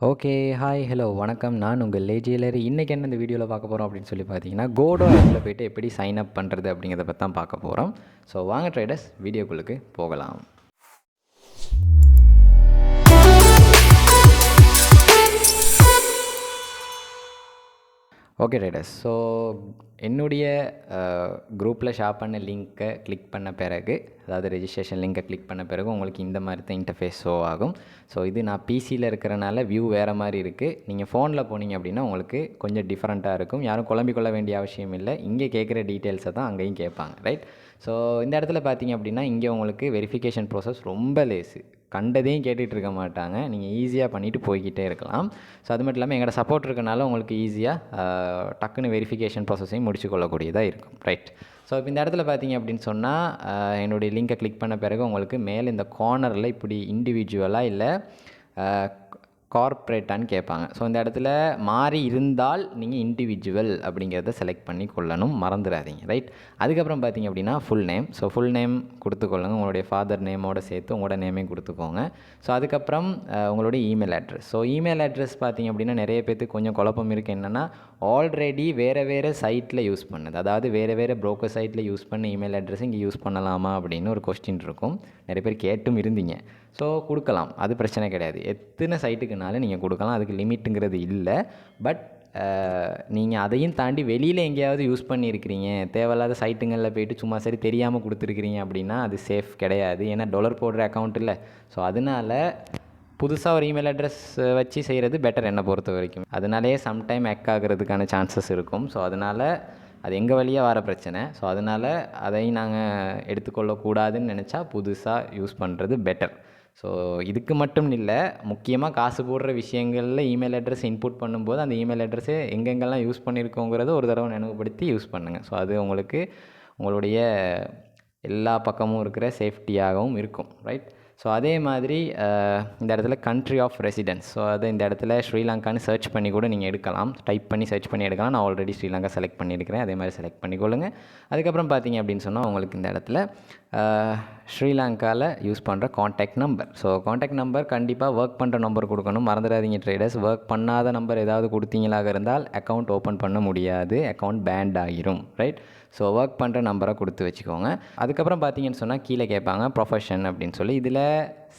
Okay. Hi, hello, வணக்கம். நான் உங்கள் லேஜியலர். இன்றைக்கி என்ன இந்த வீடியோவில் பார்க்க போகிறோம் அப்படின்னு சொல்லி பார்த்தீங்கன்னா, கோடோ ஆப்பில் போய்ட்டு எப்படி சைன் அப் பண்ணுறது அப்படிங்கிறத பற்றி தான் பார்க்க போகிறோம். ஸோ வாங்க ட்ரேடர்ஸ், வீடியோக்குள்ளுக்கு போகலாம். ஓகே ட்ரேடர்ஸ், ஸோ என்னுடைய குரூப்பில் ஷேர் பண்ண லிங்க்கை கிளிக் பண்ண பிறகு, அதாவது ரெஜிஸ்ட்ரேஷன் லிங்கை கிளிக் பண்ண பிறகு உங்களுக்கு இந்த மாதிரி தான் இன்டர்ஃபேஸ் ஷோ ஆகும். ஸோ இது நான் பிசியில் இருக்கிறனால வியூ வேறு மாதிரி இருக்குது. நீங்கள் ஃபோனில் போனீங்க அப்படின்னா உங்களுக்கு கொஞ்சம் டிஃப்ரெண்ட்டாக இருக்கும். யாரும் குழம்பிக்கொள்ள வேண்டிய அவசியம் இல்லை. இங்கே கேட்குற டீட்டெயில்ஸை தான் அங்கேயும் கேட்பாங்க, ரைட்? ஸோ இந்த இடத்துல பார்த்தீங்க அப்படின்னா இங்கே உங்களுக்கு வெரிஃபிகேஷன் ப்ராசஸ் ரொம்ப லேஸு. கண்டதையும் கேட்டுகிட்டு இருக்க மாட்டாங்க. நீங்கள் ஈஸியாக பண்ணிவிட்டு போய்கிட்டே இருக்கலாம். ஸோ அது மட்டும் இல்லாமல் எங்களோட சப்போர்ட் இருக்கனால உங்களுக்கு ஈஸியாக டக்குன்னு வெரிஃபிகேஷன் ப்ராசஸையும் முடிச்சு கொள்ளக்கூடியதாக இருக்கும், ரைட்? ஸோ இப்போ இந்த இடத்துல பார்த்தீங்க அப்படின்னு சொன்னால் என்னுடைய லிங்கை கிளிக் பண்ண பிறகு உங்களுக்கு மேலே இந்த கார்னரில் இப்படி இண்டிவிஜுவலாக இல்லை கார்ப்ரேட்டான்னு கேட்பாங்க. ஸோ இந்த இடத்துல மாறி இருந்தால் நீங்கள் இண்டிவிஜுவல் அப்படிங்கிறத செலக்ட் பண்ணி கொள்ளணும், மறந்துடாதீங்க, ரைட்? அதுக்கப்புறம் பார்த்தீங்க அப்படின்னா full name. So full name கொடுத்துக்கொள்ளுங்க. உங்களுடைய ஃபாதர் நேமோடு சேர்த்து உங்களோட நேமையும் கொடுத்துக்கோங்க. ஸோ அதுக்கப்புறம் உங்களுடைய email address. So email address பார்த்தீங்க அப்படின்னா நிறைய பேர்த்துக்கு கொஞ்சம் குழப்பம் இருக்குது. என்னென்னா ஆல்ரெடி வேறு சைட்டில் யூஸ் பண்ணுது, அதாவது வேறு ப்ரோக்கர் சைட்டில் யூஸ் பண்ண இமெயில் அட்ரஸ் இங்கே யூஸ் பண்ணலாமா அப்படின்னு ஒரு கொஸ்டின் இருக்கும். நிறைய பேர் கேட்டும் இருந்தீங்க. ஸோ கொடுக்கலாம், அது பிரச்சனை கிடையாது. எத்தனை சைட்டுக்குனாலும் நீங்கள் கொடுக்கலாம், அதுக்கு லிமிட்டுங்கிறது இல்லை. பட் நீங்கள் அதையும் தாண்டி வெளியில் எங்கேயாவது யூஸ் பண்ணியிருக்கிறீங்க, தேவையில்லாத சைட்டுங்களில் போய்ட்டு சும்மா சரி தெரியாமல் கொடுத்துருக்கிறீங்க அப்படின்னா அது சேஃப் கிடையாது. ஏன்னா டாலர் போடுற அக்கௌண்ட் இல்லை. ஸோ அதனால் புதுசாக ஒரு இமெயில் அட்ரஸ் வச்சு செய்கிறது பெட்டர் என்னை பொறுத்த வரைக்கும். அதனாலே சம்டைம் ஹேக் ஆகிறதுக்கான சான்சஸ் இருக்கும். ஸோ அதனால் அது எங்கள் வழியாக வர பிரச்சனை. ஸோ அதனால் அதையும் நாங்கள் எடுத்துக்கொள்ளக்கூடாதுன்னு நினச்சா புதுசாக யூஸ் பண்ணுறது பெட்டர். ஸோ இதுக்கு மட்டும் இல்லை, முக்கியமாக காசு போடுற விஷயங்களில் இமெயில் அட்ரஸ் இன்புட் பண்ணும்போது அந்த இமெயில் அட்ரஸை எங்கெங்கெல்லாம் யூஸ் பண்ணியிருக்கோங்கிறத ஒரு தடவை நினைவுபடுத்தி யூஸ் பண்ணுங்கள். ஸோ அது உங்களுக்கு உங்களுடைய எல்லா பக்கமும் இருக்கிற சேஃப்டியாகவும் இருக்கும், ரைட்? ஸோ அதே மாதிரி இந்த இடத்துல கண்ட்ரி ஆஃப் ரெசிடென்ஸ். ஸோ அதை இந்த இடத்துல ஸ்ரீலங்கான்னு சர்ச் பண்ணி கூட நீங்கள் எடுக்கலாம், டைப் பண்ணி சர்ச் பண்ணி எடுக்கலாம். நான் ஆல்ரெடி ஸ்ரீலங்கா செலக்ட் பண்ணியிருக்கிறேன், அதே மாதிரி செலக்ட் பண்ணிக்கொள்ளுங்க. அதுக்கப்புறம் பார்த்தீங்க அப்படின்னு சொன்னால் உங்களுக்கு இந்த இடத்துல ஸ்ரீலங்காவில் யூஸ் பண்ணுற contact number. So contact number கண்டிப்பாக ஒர்க் பண்ணுற நம்பர் கொடுக்கணும், மறந்துடாதீங்க ட்ரேடர்ஸ். ஒர்க் பண்ணாத நம்பர் ஏதாவது கொடுத்தீங்களாக இருந்தால் அக்கௌண்ட் ஓப்பன் பண்ண முடியாது, அக்கௌண்ட் பேண்ட் ஆகிரும், ரைட்? ஸோ ஒர்க் பண்ணுற நம்பரை கொடுத்து வச்சுக்கோங்க. அதுக்கப்புறம் பார்த்தீங்கன்னு சொன்னால் கீழே கேட்பாங்க ப்ரொஃபஷன் அப்படின்னு சொல்லி. இதில்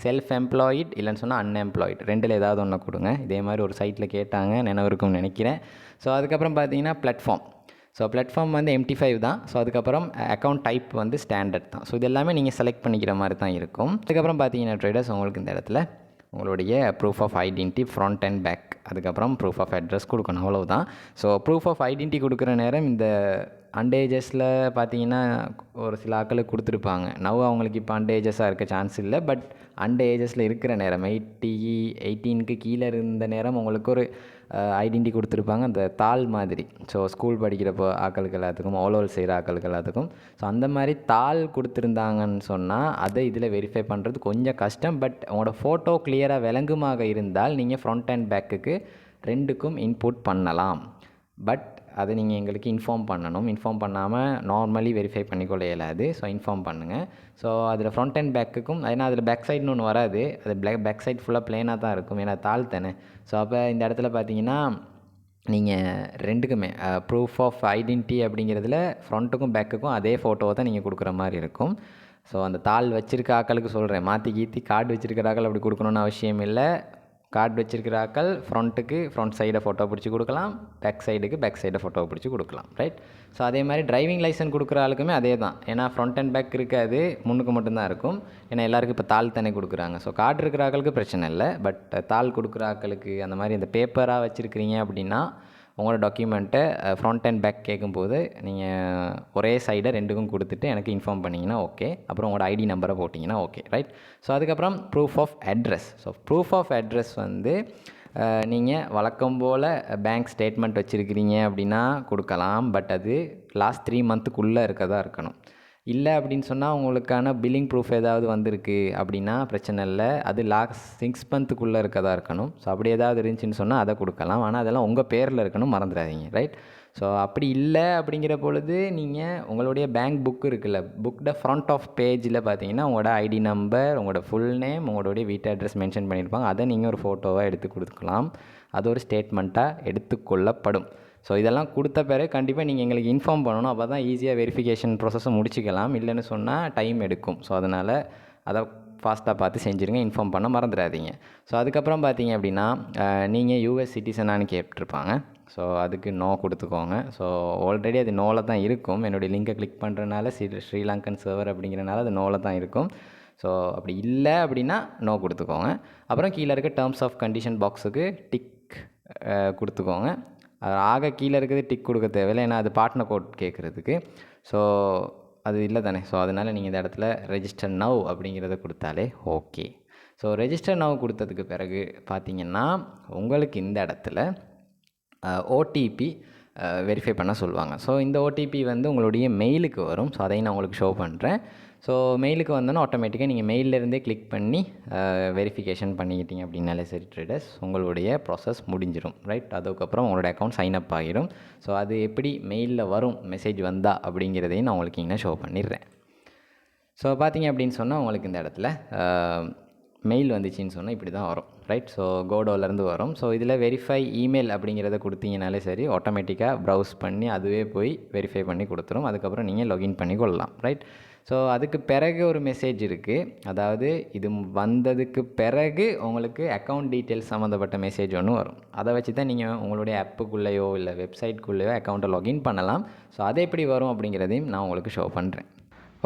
செல்ஃப் எம்ப்ளாய்டு இல்லைன்னு சொன்னால் அன்எம்ப்ளாய்டு, ரெண்டில் ஏதாவது ஒன்று கொடுங்க. இதே மாதிரி ஒரு சைட்டில் கேட்டாங்க, நினைவு இருக்கும்னு நினைக்கிறேன். ஸோ அதுக்கப்புறம் பார்த்தீங்கன்னா பிளாட்ஃபார்ம். ஸோ பிளாட்ஃபார்ம் வந்து MT5 தான். ஸோ அதுக்கப்புறம் அக்கௌண்ட் டைப் வந்து ஸ்டாண்டர்ட் தான். ஸோ இது எல்லாமே நீங்கள் செலக்ட் பண்ணிக்கிற மாதிரி தான் இருக்கும். அதுக்கப்புறம் பார்த்தீங்கன்னா ட்ரேடர்ஸ் உங்களுக்கு இந்த இடத்துல உங்களுடைய proof of identity front and back, அதுக்கப்புறம் ப்ரூஃப் ஆஃப் அட்ரஸ் கொடுக்கணும், அவ்வளவுதான். ஸோ ப்ரூஃப் ஆஃப் ஐடென்டிட்டி கொடுக்குற நேரம் இந்த அண்டேஜஸில் பார்த்தீங்கன்னா ஒரு சில ஆட்களுக்கு கொடுத்துருப்பாங்க. அவங்களுக்கு இப்போ அண்டேஜஸாக இருக்க சான்ஸ் இல்லை. பட் அண்டேஜஸில் இருக்கிற நேரம் 18க்கு கீழே இருந்த நேரம் உங்களுக்கு ஒரு ஐடென்டி கொடுத்துருப்பாங்க, அந்த தாள் மாதிரி. ஸோ ஸ்கூல் படிக்கிறப்போ ஆட்களுக்கு எல்லாத்துக்கும், ஓலோல் செய்கிற ஆட்களுக்கு எல்லாத்துக்கும். ஸோ அந்த மாதிரி தாள் கொடுத்துருந்தாங்கன்னு சொன்னால் அதை இதில் வெரிஃபை பண்ணுறது கொஞ்சம் கஷ்டம். பட் உங்களோட ஃபோட்டோ கிளியராக விளங்குமாக இருந்தால் நீங்கள் ஃப்ரண்ட் அண்ட் பேக்குக்கு ரெண்டுக்கும் இன்புட் பண்ணலாம். பட் அதை நீங்கள் எங்களுக்கு இன்ஃபார்ம் பண்ணணும். இன்ஃபார்ம் பண்ணாமல் நார்மலி வெரிஃபை பண்ணிக்கொள்ள இயலாது. ஸோ இன்ஃபார்ம் பண்ணுங்கள். ஸோ அதில் ஃப்ரண்ட் அண்ட் பேக்குக்கும், ஏன்னா அதில் பேக் சைடுன்னு ஒன்று வராது, அது பேக் சைட் ஃபுல்லாக ப்ளேனாக தான் இருக்கும், ஏன்னா தாள் தானே. ஸோ அப்போ இந்த இடத்துல பார்த்தீங்கன்னா நீங்கள் ரெண்டுக்குமே ப்ரூஃப் ஆஃப் ஐடென்டிட்டி அப்படிங்கிறதுல ஃப்ரண்ட்டுக்கும் பேக்குக்கும் அதே ஃபோட்டோவை தான் நீங்கள் கொடுக்குற மாதிரி இருக்கும். ஸோ அந்த தாள் வச்சுருக்க ஆக்களுக்கு சொல்கிறேன், மாற்றி கீற்றி கார்டு வச்சுருக்கிற ஆக்கள் அப்படி கொடுக்கணுன்னு அவசியம் இல்லை. கார்டு வச்சுருக்கிற ஆக்கள் ஃப்ரண்ட்டுக்கு ஃப்ரண்ட் சைடை ஃபோட்டோ பிடிச்சி கொடுக்கலாம், பேக் சைடை ஃபோட்டோ பிடிச்சி கொடுக்கலாம், ரைட்? ஸோ அதே மாதிரி டிரைவிங் லைசன்ஸ் கொடுக்குற ஆளுக்குமே அதே தான். ஏன்னா ஃப்ரண்ட் அண்ட் பேக் இருக்காது, முன்னுக்கு மட்டும்தான் இருக்கும். ஏன்னா எல்லாருக்கும் இப்போ தாள் தானே கொடுக்குறாங்க. ஸோ கார்டு இருக்கிற ஆக்களுக்கு பிரச்சனை இல்லை. பட் தாள் கொடுக்குற ஆக்களுக்கு அந்த மாதிரி இந்த பேப்பராக வச்சுருக்கிறீங்க அப்படின்னா உங்களோட டாக்குமெண்ட்டை ஃப்ரண்ட் அண்ட் பேக் கேட்கும்போது நீங்கள் ஒரே சைடை ரெண்டுக்கும் கொடுத்துட்டு எனக்கு இன்ஃபார்ம் பண்ணிங்கன்னா ஓகே. அப்புறம் உங்களோட ஐடி நம்பரை போட்டிங்கன்னா ஓகே, ரைட்? ஸோ அதுக்கப்புறம் proof of address. So proof of address வந்து நீங்கள் வழக்கம் போல் பேங்க் ஸ்டேட்மெண்ட் வச்சுருக்கிறீங்க அப்படின்னா கொடுக்கலாம். பட் அது லாஸ்ட் 3 மந்த்துக்குள்ளே இருக்கதா இருக்கணும். இல்லை அப்படின்னு சொன்னால் உங்களுக்கான பில்லிங் ப்ரூஃப் ஏதாவது வந்திருக்கு அப்படின்னா பிரச்சனை இல்லை, அது லாஸ்ட் 6 மந்த்துக்குள்ளே இருக்கதா இருக்கணும். ஸோ அப்படி ஏதாவது இருந்துச்சுன்னு சொன்னால் அதை கொடுக்கலாம். ஆனால் அதெல்லாம் உங்கள் பேரில் இருக்கணும், மறந்துடாதீங்க, ரைட்? ஸோ அப்படி இல்லை அப்படிங்கிற பொழுது நீங்கள் உங்களுடைய பேங்க் புக் இருக்குல்ல, புக்கில் ஃப்ரண்ட் ஆஃப் பேஜில் பார்த்தீங்கன்னா உங்களோட ஐடி நம்பர், உங்களோட ஃபுல் நேம், உங்களுடைய வீட்டு அட்ரஸ் மென்ஷன் பண்ணியிருப்பாங்க. அதை நீங்கள் ஒரு ஃபோட்டோவாக எடுத்து கொடுக்கலாம். அது ஒரு ஸ்டேட்மெண்ட்டாக எடுத்துக்கொள்ளப்படும். ஸோ இதெல்லாம் கொடுத்த பிறகு கண்டிப்பாக நீங்கள் எங்களுக்கு இன்ஃபார்ம் பண்ணணும். அப்போ தான் ஈஸியாக வெரிஃபிகேஷன் ப்ராசஸை முடிச்சிக்கலாம். இல்லைன்னு சொன்னால் டைம் எடுக்கும். ஸோ அதனால் அதை ஃபாஸ்ட்டாக பார்த்து செஞ்சுருங்க. இன்ஃபார்ம் பண்ண மறந்துடாதீங்க. ஸோ அதுக்கப்புறம் பார்த்தீங்க அப்படின்னா நீங்கள் யூஎஸ் சிட்டிசனானு கேட்டிருப்பாங்க. ஸோ அதுக்கு நோ கொடுத்துக்கோங்க. ஸோ ஆல்ரெடி அது நோவில் தான் இருக்கும். என்னுடைய லிங்கை கிளிக் பண்ணுறதுனால ஸ்ரீலங்கன் சர்வர் அப்படிங்கிறனால அது நோவில் தான் இருக்கும். ஸோ அப்படி இல்லை அப்படின்னா நோ கொடுத்துக்கோங்க. அப்புறம் கீழே இருக்க டேர்ம்ஸ் ஆஃப் கண்டிஷன் பாக்ஸுக்கு டிக் கொடுத்துக்கோங்க. ஆக கீழே இருக்கிறது டிக் கொடுக்க தேவையில்லை, ஏன்னா அது பார்ட்னர் கோட் கேட்குறதுக்கு. ஸோ அது இல்லை தானே. ஸோ அதனால் நீங்கள் இந்த இடத்துல ரெஜிஸ்டர் நவ் அப்படிங்கிறத கொடுத்தாலே ஓகே. ஸோ ரெஜிஸ்டர் நவ் கொடுத்ததுக்கு பிறகு பார்த்தீங்கன்னா உங்களுக்கு இந்த இடத்துல ஓடிபி வெரிஃபை பண்ண சொல்லுவாங்க. ஸோ இந்த ஓடிபி வந்து உங்களுடைய மெயிலுக்கு வரும். ஸோ அதையும் நான் உங்களுக்கு ஷோ பண்ணுறேன். ஸோ மெயிலுக்கு வந்தோன்னா ஆட்டோமேட்டிக்காக நீங்கள் மெயிலிருந்தே கிளிக் பண்ணி வெரிஃபிகேஷன் பண்ணிக்கிட்டீங்க அப்படின்னாலே சரி ட்ரேடர்ஸ், உங்களுடைய ப்ராசஸ் முடிஞ்சிடும். ரைட், அதுக்கப்புறம் உங்களோட அக்கௌண்ட் சைன் அப் ஆகிடும். ஸோ அது எப்படி மெயிலில் வரும், மெசேஜ் வந்தா அப்படிங்கிறதையும் நான் உங்களுக்கு இங்கே ஷோ பண்ணிடுறேன். ஸோ பார்த்தீங்க அப்படின்னு சொன்னால் உங்களுக்கு இந்த இடத்துல மெயில் வந்துச்சின்னு சொன்னால் இப்படி தான் வரும். ரைட், ஸோ கோடோலேருந்து வரும். ஸோ இதில் வெரிஃபை இமெயில் அப்படிங்கிறத கொடுத்தீங்கனாலே சரி, ஆட்டோமேட்டிக்காக ப்ரௌஸ் பண்ணி அதுவே போய் வெரிஃபை பண்ணி கொடுத்துரும். அதுக்கப்புறம் நீங்கள் லாகின் பண்ணி கொள்ளலாம். ரைட், ஸோ அதுக்கு பிறகு ஒரு மெசேஜ் இருக்குது. அதாவது இது வந்ததுக்கு பிறகு உங்களுக்கு அக்கௌண்ட் டீட்டெயில்ஸ் சம்மந்தப்பட்ட மெசேஜ் ஒன்று வரும். அதை வச்சு தான் நீங்கள் உங்களுடைய ஆப்புக்குள்ளேயோ இல்லை வெப்சைட்குள்ளேயோ அக்கௌண்ட்டை லாகின் பண்ணலாம். ஸோ அது எப்படி வரும் அப்படிங்கிறதையும் நான் உங்களுக்கு ஷோ பண்ணுறேன்.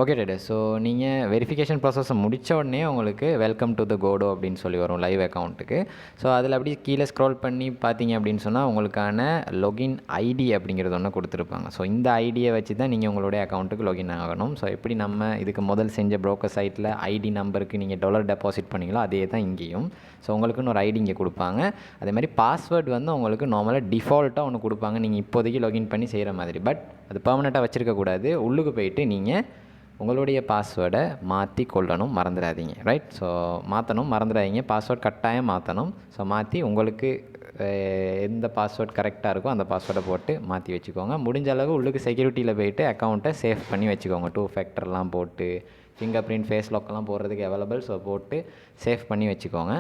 ஓகே ட்ரேடர்ஸ், ஸோ நீங்கள் வெரிஃபிகேஷன் ப்ராசஸை முடித்த உடனே உங்களுக்கு வெல்கம் டு த கோடோ அப்படின்னு சொல்லி வரும் லைவ் அக்கௌண்ட்டுக்கு. ஸோ அதில் அப்படி கீழே ஸ்க்ரோல் பண்ணி பார்த்தீங்க அப்படின்னு சொன்னால் உங்களுக்கான லாகின் ஐடி அப்படிங்கிறது ஒன்று கொடுத்துருப்பாங்க. ஸோ இந்த ஐடியை வச்சு தான் நீங்கள் உங்களுடைய அக்கௌண்ட்டுக்கு லாகின் ஆகணும். ஸோ எப்படி நம்ம இதுக்கு முதல் செஞ்ச ப்ரோக்கர் சைட்டில் ஐடி நம்பருக்கு நீங்கள் டாலர் டெபாசிட் பண்ணிங்களோ அதே தான் இங்கேயும். ஸோ உங்களுக்குன்னு ஒரு ஐடி இங்கே கொடுப்பாங்க. அதே மாதிரி பாஸ்வேர்டு வந்து உங்களுக்கு நார்மலாக டிஃபால்ட்டாக ஒன்று கொடுப்பாங்க, நீங்கள் இப்போதைக்கு லாகின் பண்ணி செய்கிற மாதிரி. பட் அது பெர்மனெண்ட்டாக வச்சுருக்கக்கூடாது. உள்ளுக்கு போயிட்டு நீங்கள் உங்களுடைய பாஸ்வேர்டை மாற்றி கொள்ளணும், மறந்துடாதீங்க. ரைட், ஸோ மாற்றணும், மறந்துடாதீங்க. பாஸ்வேர்ட் கட்டாயம் மாற்றணும். ஸோ மாற்றி உங்களுக்கு எந்த பாஸ்வேர்ட் கரெக்டாக இருக்கோ அந்த பாஸ்வேர்டை போட்டு மாற்றி வச்சுக்கோங்க. முடிஞ்ச அளவு உள்ளுக்கு செக்யூரிட்டியில் போய்ட்டு அக்கௌண்ட்டை சேவ் பண்ணி வச்சுக்கோங்க. 2 ஃபேக்டர்லாம் போட்டு ஃபிங்கர் பிரிண்ட், ஃபேஸ் லாக்கெல்லாம் போடுறதுக்கு அவைலபிள். ஸோ போட்டு சேவ் பண்ணி வச்சுக்கோங்க.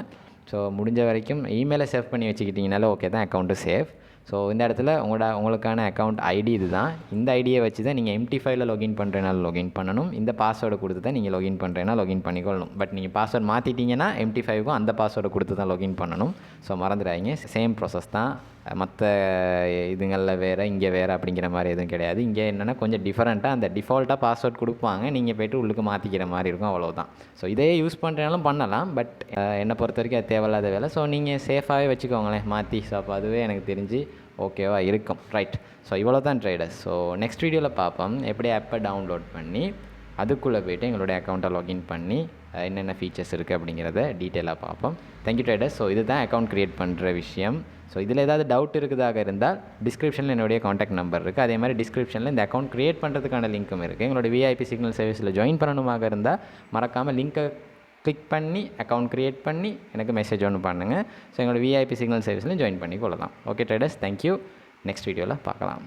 ஸோ முடிஞ்ச வரைக்கும் இமெயிலை சேவ் பண்ணி வச்சுக்கிட்டிங்கனால ஓகே தான், அக்கௌண்ட்டு சேவ். ஸோ இந்த இடத்துல உங்களுக்கான அக்கௌண்ட் ஐடி இது தான். இந்த ஐடியை வச்சு தான் நீங்கள் MT5ல லாகின் பண்ணுறதுனால லாகின் பண்ணணும். இந்த பாஸ்வேர்டை கொடுத்து தான் நீங்கள் லாகின் பண்ணுறேன்னா லாகின் பண்ணிக்கொள்ளணும். பட் நீங்கள் பாஸ்வேர்டு மாற்றிட்டீங்கன்னா MT5க்கும் அந்த பாஸ்வேர்டை கொடுத்து தான் லாகின் பண்ணணும். ஸோ மறந்துடாதீங்க, சேம் ப்ராசஸ் தான். மற்ற இதுங்களில் வேறு இங்கே வேறு அப்படிங்கிற மாதிரி எதுவும் கிடையாது. இங்கே என்னென்னா கொஞ்சம் டிஃப்ரெண்ட்டாக அந்த டிஃபால்ட்டாக பாஸ்வேர்ட் கொடுப்பாங்க, நீங்கள் போய்ட்டு உள்ளுக்கு மாற்றிக்கிற மாதிரி இருக்கும், அவ்வளோதான். ஸோ இதே யூஸ் பண்ணுறனாலும் பண்ணலாம். பட் என்னை பொறுத்த வரைக்கும் அது தேவையில்லாத வேலை. ஸோ நீங்கள் சேஃபாகவே வச்சுக்கோங்களேன் மாற்றி. ஸோ அப்போ அதுவே எனக்கு தெரிஞ்சு ஓகேவா இருக்கும். ரைட், ஸோ இவ்வளோ தான் ட்ரேடர்ஸ். ஸோ நெக்ஸ்ட் வீடியோவில் பார்ப்போம் எப்படி ஆப்பை டவுன்லோட் பண்ணி அதுக்குள்ளே போய்ட்டு எங்களுடைய அக்கௌண்ட்டை லாகின் பண்ணி என்னென்ன ஃபீச்சர்ஸ் இருக்குது அப்படிங்கிறத டீட்டெயிலாக பார்ப்போம். Thank you traders. ஸோ இதுதான் அக்கௌண்ட் க்ரியேட் பண்ணுற விஷயம். ஸோ இதில் ஏதாவது டவுட் இருக்குதாக இருந்தால் டிஸ்கிரிப்ஷனில் என்னுடைய காண்டாக்ட் நம்பர் இருக்குது. அதே மாதிரி டிஸ்கிரிப்ஷனில் இந்த அக்கௌண்ட் க்ரியேட் பண்ணுறதுக்கான லிங்க்கும் இருக்குது. எங்களோட VIP சிக்னல் சர்வீஸில் ஜாயின் பண்ணணுமாக இருந்தால் மறக்காமல் லிங்க்கை கிளிக் பண்ணி அக்கௌண்ட் க்ரியேட் பண்ணி எனக்கு மெசேஜ் ஒன்று பண்ணுங்கள். ஸோ எங்களோட VIP சிக்னல் சர்வீஸில் ஜாயின் பண்ணி கொள்ளலாம். Okay traders, thank you. நெக்ஸ்ட் வீடியோவில் பார்க்கலாம்.